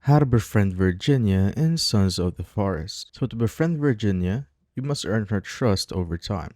How to befriend Virginia in Sons of the Forest. So to befriend Virginia, you must earn her trust over time.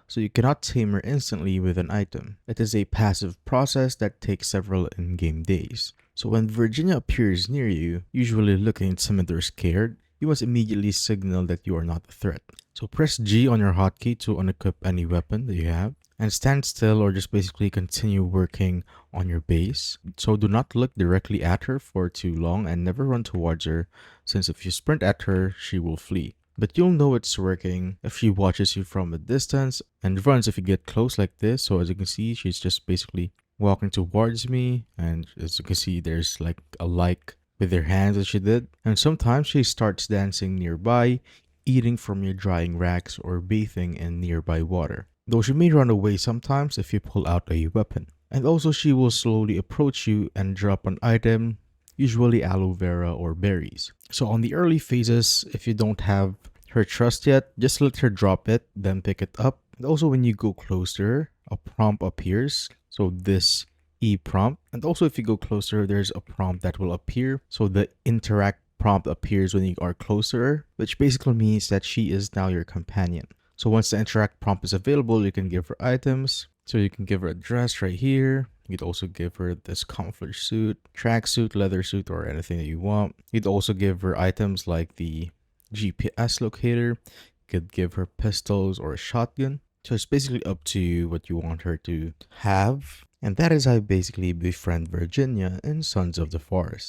So you cannot tame her instantly with an item. It is a passive process that takes several in-game days. So when Virginia appears near you, usually looking timid or scared, you must immediately signal that you are not a threat. So press G on your hotkey to unequip any weapon that you have, and stand still or just basically continue working on your base. So do not look directly at her for too long and never run towards her, since if you sprint at her, she will flee. But you'll know it's working if she watches you from a distance and runs if you get close like this. So as you can see, she's just basically walking towards me, and as you can see, there's like a like with her hands that she did. And sometimes she starts dancing nearby, eating from your drying racks or bathing in nearby water. Though she may run away sometimes if you pull out a weapon. And also she will slowly approach you and drop an item, usually aloe vera or berries. So on the early phases, if you don't have her trust yet, just let her drop it, then pick it up. And also when you go closer, a prompt appears. So this E prompt. And also if you go closer, there's a prompt that will appear. So the interact prompt appears when you are closer, which basically means that she is now your companion. So once the interact prompt is available, you can give her items. So you can give her a dress right here. You'd also give her this comfort suit, tracksuit, leather suit, or anything that you want. You'd also give her items like the GPS locator. You could give her pistols or a shotgun. So it's basically up to you what you want her to have. And that is how I basically befriend Virginia in Sons of the Forest.